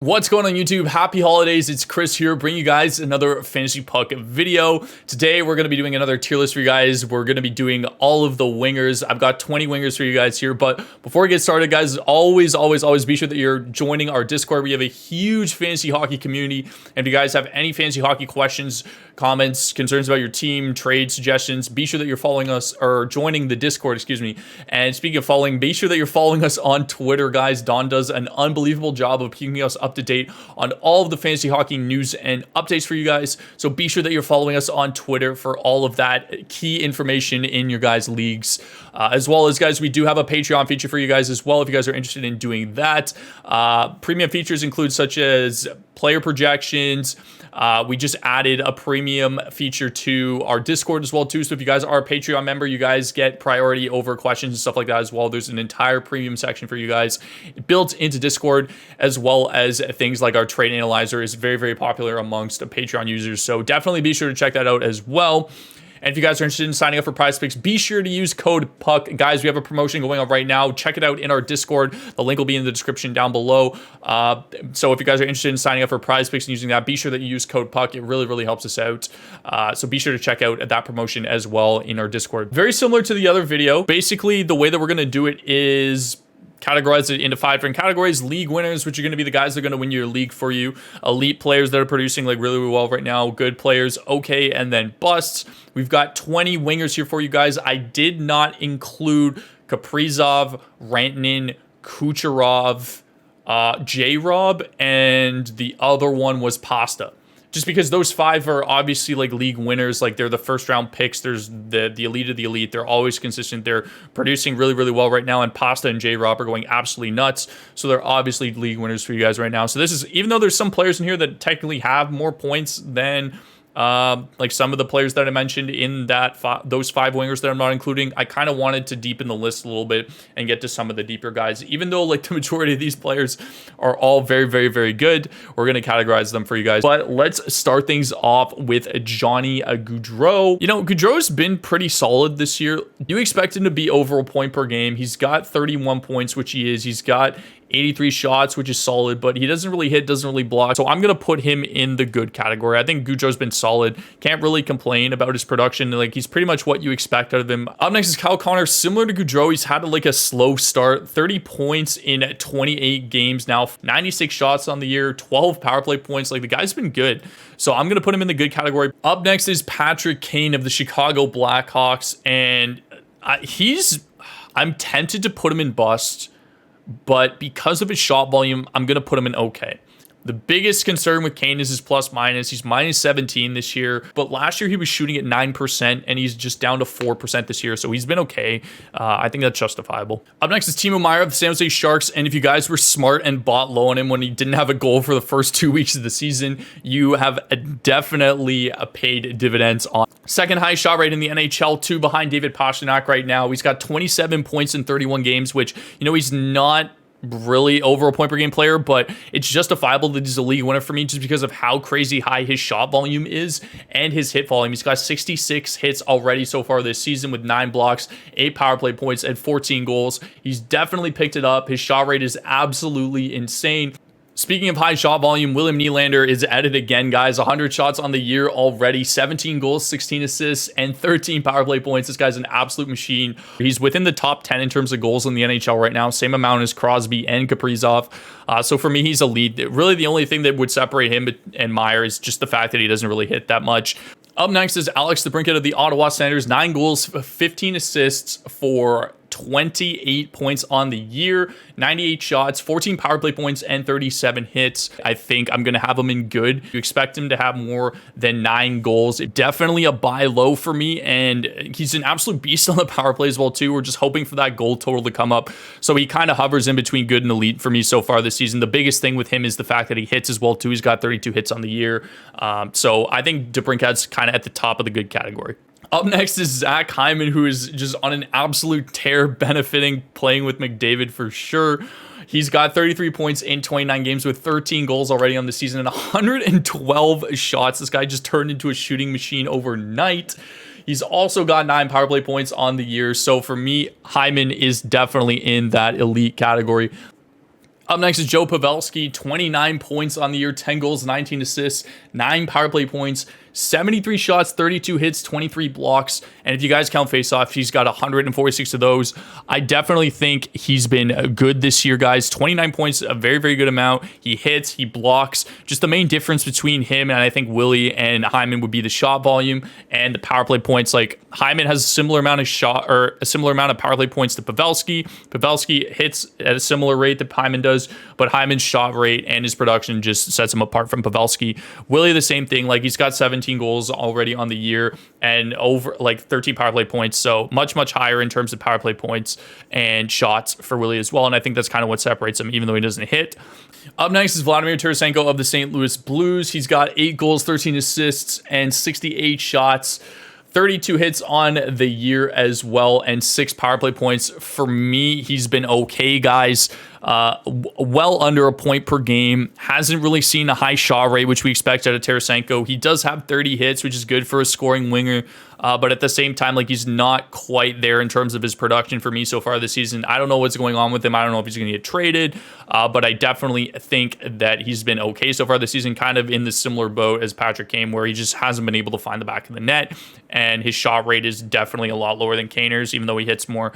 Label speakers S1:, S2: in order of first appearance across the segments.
S1: What's going on YouTube? Happy holidays. It's Chris here bringing you guys another Fantasy Puck video. Today we're going to be doing another tier list for you guys. We're going to be doing all of the wingers. I've got 20 wingers for you guys here, but before we get started, guys, always be sure that you're joining our Discord. We have a huge fantasy hockey community, and if you guys have any fantasy hockey questions, comments, concerns about your team, trade suggestions, be sure that you're following us or joining the Discord, excuse me. And speaking of following, be sure that you're following us on Twitter, guys. Don does an unbelievable job of keeping us up to date on all of the fantasy hockey news and updates for you guys. So be sure that you're following us on Twitter for all of that key information in your guys' leagues. As well as, guys, we do have a Patreon feature for you guys as well if you guys are interested in doing that. Premium features include such as player projections. We just added a premium feature to our Discord as well too. So if you guys are a Patreon member, you guys get priority over questions and stuff like that as well. There's an entire premium section for you guys built into Discord, as well as things like our trade analyzer is very popular amongst Patreon users. So definitely be sure to check that out as well. And if you guys are interested in signing up for PrizePicks, be sure to use code PUCK. Guys, we have a promotion going on right now. Check it out in our Discord. The link will be in the description down below. So if you guys are interested in signing up for PrizePicks and using that, be sure that you use code PUCK. It really helps us out. So be sure to check out that promotion as well in our Discord. Very similar to the other video. Basically, the way that we're going to do it is categorize it into 5 different categories. League winners, which are going to be the guys that are going to win your league for you. Elite players that are producing like really well right now. Good players, okay, and then busts. We've got 20 wingers here for you guys. I did not include Kaprizov, Rantanen, Kucherov, J-Rob, and the other one was Pasta. Just because those 5 are obviously like league winners, like they're the first round picks. There's the elite of the elite. They're always consistent. They're producing really well right now. And Pasta and J-Rob are going absolutely nuts. So they're obviously league winners for you guys right now. So this is, even though there's some players in here that technically have more points than like some of the players that I mentioned in that those 5 wingers that I'm not including, I kind of wanted to deepen the list a little bit and get to some of the deeper guys. Even though like the majority of these players are all very good, we're going to categorize them for you guys. But let's start things off with Johnny Gaudreau. You know, Gaudreau's been pretty solid this year. You expect him to be over a point per game. He's got 31 points, which he is. He's got 83 shots, which is solid, but he doesn't really hit, doesn't really block. So I'm going to put him in the good category. I think Gaudreau's been solid. Can't really complain about his production. Like, he's pretty much what you expect out of him. Up next is Kyle Connor. Similar to Gaudreau, he's had like a slow start. 30 points in 28 games now. 96 shots on the year. 12 power play points. Like, the guy's been good. So I'm going to put him in the good category. Up next is Patrick Kane of the Chicago Blackhawks. And I'm tempted to put him in bust, but because of his shot volume, I'm going to put him in okay. The biggest concern with Kane is his plus minus. He's minus 17 this year, but last year he was shooting at 9%, and he's just down to 4% this year, so he's been okay. I think that's justifiable. Up next is Timo Meier of the San Jose Sharks, and if you guys were smart and bought low on him when he didn't have a goal for the first 2 weeks of the season, you have definitely paid dividends on. Second highest shot rate in the NHL, 2 behind David Pastrnak right now. He's got 27 points in 31 games, which, you know, he's not really over a point per game player, but it's justifiable that he's a league winner for me just because of how crazy high his shot volume is and his hit volume. He's got 66 hits already so far this season with 9 blocks, 8 power play points, and 14 goals. He's definitely picked it up. His shot rate is absolutely insane. Speaking of high shot volume, William Nylander is at it again, guys. 100 shots on the year already, 17 goals, 16 assists, and 13 power play points. This guy's an absolute machine. He's within the top 10 in terms of goals in the NHL right now, same amount as Crosby and Kaprizov. So for me, he's a lead. Really, the only thing that would separate him and Meier is just the fact that he doesn't really hit that much. Up next is Alex DeBrincat of the Ottawa Senators. 9 goals, 15 assists for 28 points on the year, 98 shots, 14 power play points, and 37 hits. I think I'm going to have him in good. You expect him to have more than 9 goals. Definitely a buy low for me, and he's an absolute beast on the power play as well too. We're just hoping for that goal total to come up. So he kind of hovers in between good and elite for me so far this season. The biggest thing with him is the fact that he hits as well too. He's got 32 hits on the year. So I think DeBrincat's kind of at the top of the good category. Up next is Zach Hyman, who is just on an absolute tear, benefiting playing with McDavid for sure. He's got 33 points in 29 games with 13 goals already on the season and 112 shots. This guy just turned into a shooting machine overnight. He's also got 9 power play points on the year. So for me, Hyman is definitely in that elite category. Up next is Joe Pavelski, 29 points on the year, 10 goals, 19 assists, 9 power play points, 73 shots, 32 hits, 23 blocks. And if you guys count faceoff, he's got 146 of those. I definitely think he's been good this year, guys. 29 points, a very, very good amount. He hits, he blocks. Just the main difference between him and I think Willie and Hyman would be the shot volume and the power play points. Like Hyman has a similar amount of shot or a similar amount of power play points to Pavelski. Pavelski hits at a similar rate that Hyman does, but Hyman's shot rate and his production just sets him apart from Pavelski. Willie, the same thing. Like he's got 17 goals already on the year and over like 13 power play points. So much, much higher in terms of power play points and shots for Willie as well. And I think that's kind of what separates him, even though he doesn't hit. Up next is Vladimir Tarasenko of the St. Louis Blues. He's got 8 goals, 13 assists, and 68 shots. 32 hits on the year as well, and 6 power play points. For me, he's been okay, guys. Well under a point per game. Hasn't really seen a high shot rate, which we expect out of Tarasenko. He does have 30 hits, which is good for a scoring winger. But at the same time, like he's not quite there in terms of his production for me so far this season. I don't know what's going on with him. I don't know if he's going to get traded. But I definitely think that he's been okay so far this season, kind of in the similar boat as Patrick Kane, where he just hasn't been able to find the back of the net. And his shot rate is definitely a lot lower than Kaner's, even though he hits more.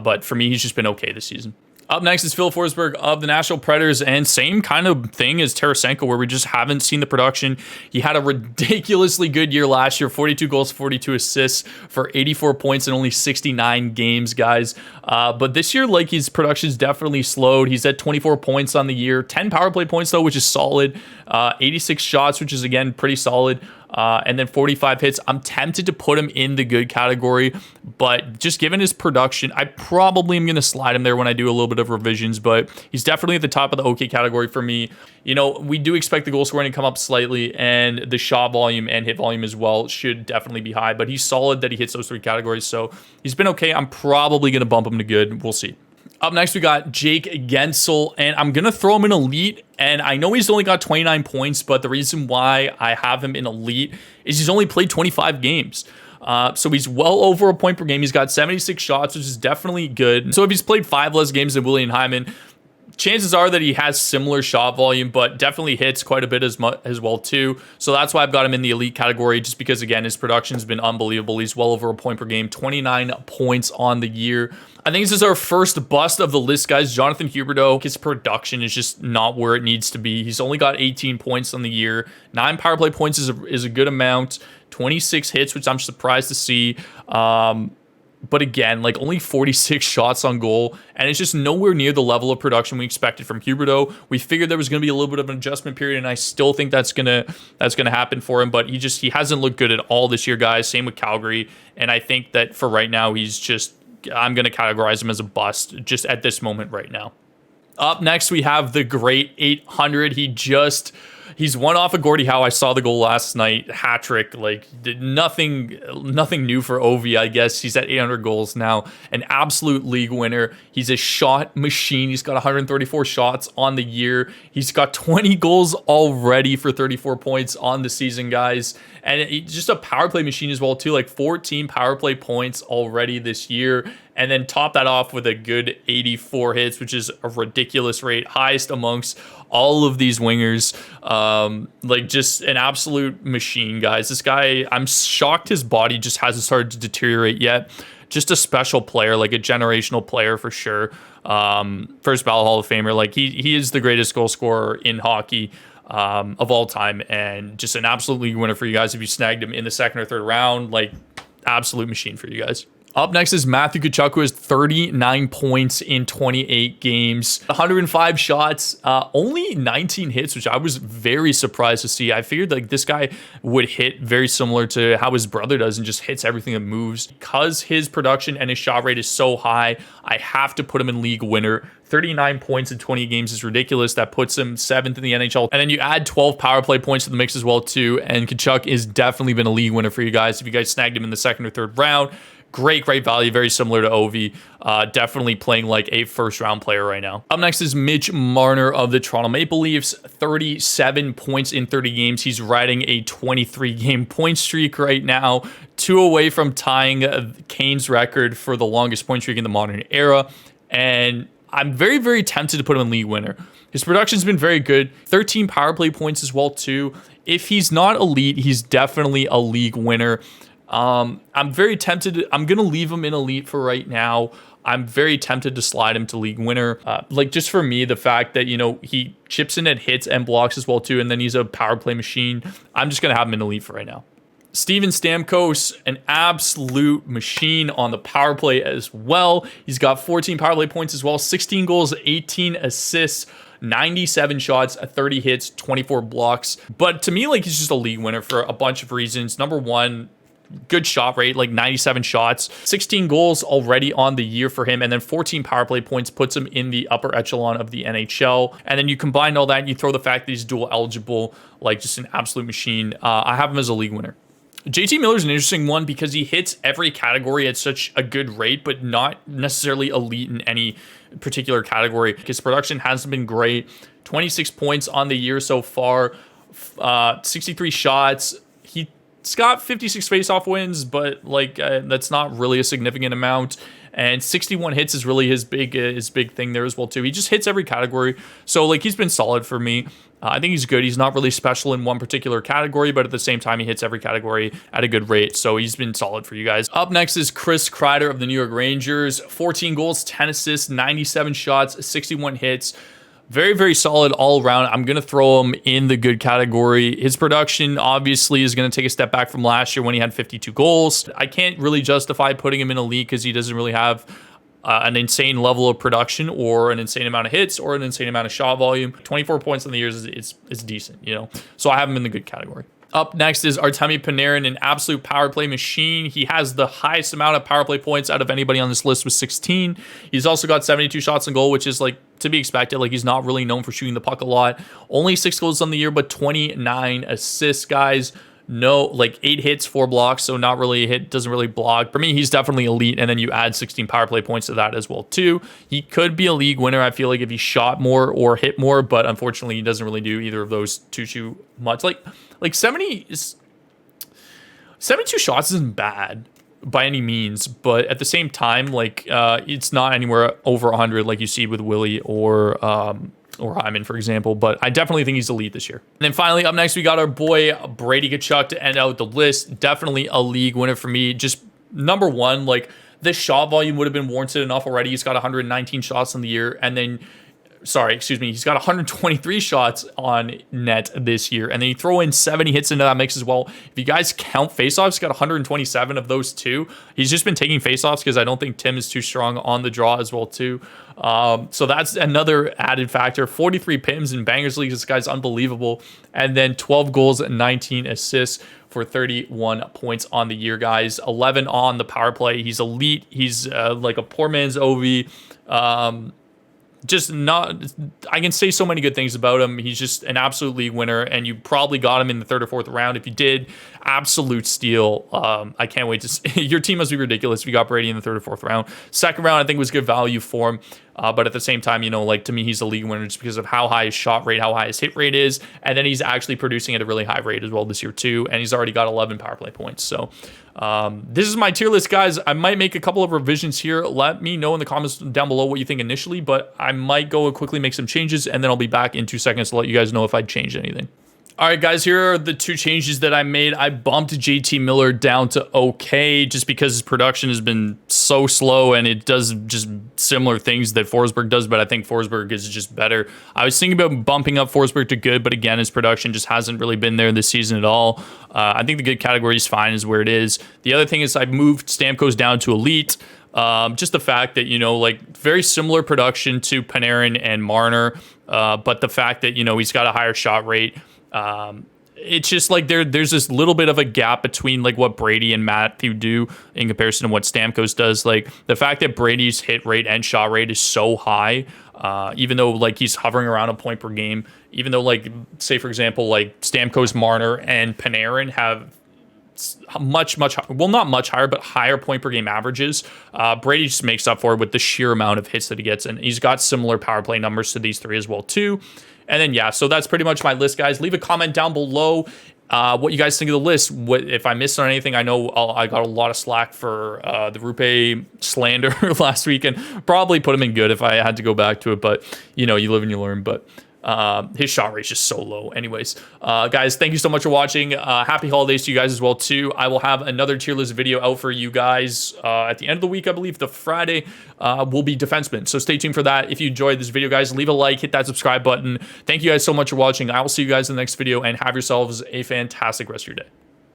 S1: But for me, he's just been okay this season. Up next is Phil Forsberg of the Nashville Predators, and same kind of thing as Tarasenko, where we just haven't seen the production. He had a ridiculously good year last year, 42 goals, 42 assists for 84 points in only 69 games, guys. But this year, like his production's definitely slowed. He's at 24 points on the year, 10 power play points though, which is solid. 86 shots, which is again pretty solid. And then 45 hits. I'm tempted to put him in the good category, but just given his production, I probably am going to slide him there when I do a little bit of revisions, but he's definitely at the top of the okay category for me. You know, we do expect the goal scoring to come up slightly, and the shot volume and hit volume as well should definitely be high, but he's solid that he hits those 3 categories, so he's been okay. I'm probably going to bump him to good. We'll see. Up next, we got Jake Guentzel, and I'm going to throw him in elite. And I know he's only got 29 points, but the reason why I have him in elite is he's only played 25 games. So he's well over a point per game. He's got 76 shots, which is definitely good. So if he's played 5 less games than Willie and Hyman, chances are that he has similar shot volume, but definitely hits quite a bit as well too. So that's why I've got him in the elite category, just because, again, his production's been unbelievable. He's well over a point per game, 29 points on the year. I think this is our first bust of the list, guys. Jonathan Huberdeau, his production is just not where it needs to be. He's only got 18 points on the year. 9 power play points is a good amount. 26 hits, which I'm surprised to see. But again, like only 46 shots on goal, and it's just nowhere near the level of production we expected from Huberdeau. We figured there was going to be a little bit of an adjustment period, and I still think that's gonna happen for him. But he hasn't looked good at all this year, guys. Same with Calgary, and I think that for right now, I'm going to categorize him as a bust just at this moment right now. Up next, we have the great 800. He's one off of Gordie Howe. I saw the goal last night, hat trick. Like nothing new for Ovi, I guess. He's at 800 goals now, an absolute league winner. He's a shot machine. He's got 134 shots on the year. He's got 20 goals already for 34 points on the season, guys. And he's just a power play machine as well too. Like 14 power play points already this year. And then top that off with a good 84 hits, which is a ridiculous rate, highest amongst all of these wingers. Like just an absolute machine, guys. This guy, I'm shocked his body just hasn't started to deteriorate yet. Just a special player, like a generational player for sure. First ballot Hall of Famer. Like he is the greatest goal scorer in hockey of all time, and just an absolute league winner for you guys if you snagged him in the 2nd or 3rd round. Like absolute machine for you guys. Up next is Matthew Tkachuk, who has 39 points in 28 games, 105 shots, only 19 hits, which I was very surprised to see. I figured like this guy would hit very similar to how his brother does and just hits everything that moves. Because his production and his shot rate is so high, I have to put him in league winner. 39 points in 20 games is ridiculous. That puts him 7th in the NHL. And then you add 12 power play points to the mix as well too. And Tkachuk is definitely been a league winner for you guys. If you guys snagged him in the 2nd or 3rd round, great value, very similar to Ovi. Definitely playing like a 1st round player right now. Up next is Mitch Marner of the Toronto Maple Leafs, 37 points in 30 games. He's riding a 23 game point streak right now, 2 away from tying Kane's record for the longest point streak in the modern era. And I'm very, very tempted to put him in league winner. His production's been very good. 13 power play points as well, too. If he's not elite, he's definitely a league winner. I'm very tempted. I'm going to leave him in elite for right now. I'm very tempted to slide him to league winner. Like, just for me, the fact that, you know, he chips in at hits and blocks as well, too, and then he's a power play machine. I'm just going to have him in elite for right now. Steven Stamkos, an absolute machine on the power play as well. He's got 14 power play points as well, 16 goals, 18 assists, 97 shots, 30 hits, 24 blocks. But to me, like, he's just a league winner for a bunch of reasons. Number one, good shot rate, like 97 shots, 16 goals already on the year for him, and then 14 power play points puts him in the upper echelon of the NHL. And then you combine all that and you throw the fact that he's dual eligible, like just an absolute machine. I have him as a league winner. JT Miller's an interesting one because he hits every category at such a good rate, but not necessarily elite in any particular category. His production hasn't been great. 26 points on the year so far, 63 shots. He's got 56 faceoff wins, but like that's not really a significant amount. And 61 hits is really his big thing there as well too. He just hits every category, so like he's been solid for me. I think he's good. He's not really special in one particular category, but at the same time, he hits every category at a good rate. So he's been solid for you guys. Up next is Chris Kreider of the New York Rangers. 14 goals, 10 assists, 97 shots, 61 hits. Very, very solid all around. I'm going to throw him in the good category. His production obviously is going to take a step back from last year when he had 52 goals. I can't really justify putting him in a league because he doesn't really have an insane level of production or an insane amount of hits or an insane amount of shot volume. 24 points in the years is decent, you know? So I have him in the good category. Up next is Artemi Panarin, an absolute power play machine. He has the highest amount of power play points out of anybody on this list with 16. He's also got 72 shots on goal, which is like to be expected. Like he's not really known for shooting the puck a lot. Only 6 goals on the year, but 29 assists, guys. No, like 8 hits, 4 blocks, so not really a hit, doesn't really block. For me, he's definitely elite, and then you add 16 power play points to that as well, too. He could be a league winner, I feel like, if he shot more or hit more, but unfortunately, he doesn't really do either of those too much. Like 72 shots isn't bad by any means, but at the same time, like, it's not anywhere over 100 like you see with Willie or Hyman, for example, but I definitely think he's elite this year. And then finally, up next, we got our boy Brady Tkachuk to end out the list. Definitely a league winner for me. Just number one, like this shot volume would have been warranted enough already. He's got 119 shots in the year, and then he's got 123 shots on net this year, and then you throw in 70 hits into that mix as well. If you guys count faceoffs, he's got 127 of those too. He's just been taking faceoffs because I don't think Tim is too strong on the draw as well too. So that's another added factor. 43 PIMs in Bangers League. This guy's unbelievable. And then 12 goals and 19 assists for 31 points on the year, guys. 11 on the power play. He's elite. He's like a poor man's Ovi. Just not, I can say so many good things about him. He's just an absolute league winner, and you probably got him in the 3rd or 4th round. If you did, absolute steal. I can't wait to see. Your team must be ridiculous if you got Brady in the 3rd or 4th round. 2nd round, I think, was good value for him. But at the same time, you know, like to me, he's a league winner just because of how high his shot rate, how high his hit rate is. And then he's actually producing at a really high rate as well this year too. And he's already got 11 power play points. So this is my tier list, guys. I might make a couple of revisions here. Let me know in the comments down below what you think initially, but I might go and quickly make some changes, and then I'll be back in 2 seconds to let you guys know if I changed anything. All right, guys, here are the 2 changes that I made. I bumped JT Miller down to okay just because his production has been so slow, and it does just similar things that Forsberg does, but I think Forsberg is just better. I was thinking about bumping up Forsberg to good, but again, his production just hasn't really been there this season at all. I think the good category is fine is where it is. The other thing is I moved Stamkos down to elite. Just the fact that, you know, like very similar production to Panarin and Marner, but the fact that, you know, he's got a higher shot rate. It's just like there's this little bit of a gap between like what Brady and Matthew do in comparison to what Stamkos does. Like the fact that Brady's hit rate and shot rate is so high, even though like he's hovering around a point per game, even though like say for example like Stamkos, Marner, and Panarin have much well, not much higher, but higher point per game averages. Brady just makes up for it with the sheer amount of hits that he gets, and he's got similar power play numbers to these 3 as well too. And then, yeah, so that's pretty much my list, guys. Leave a comment down below what you guys think of the list. What if I missed on anything? I know I got a lot of slack for the Rupe slander last week, and probably put him in good if I had to go back to it. But you know, you live and you learn. But his shot rate is just so low. Anyways, guys, thank you so much for watching. Happy holidays to you guys as well too. I will have another tier list video out for you guys at the end of the week. I believe the Friday will be defensemen, so stay tuned for that. If you enjoyed this video, guys, leave a like, hit that subscribe button. Thank you guys so much for watching. I will see you guys in the next video, and have yourselves a fantastic rest of your day.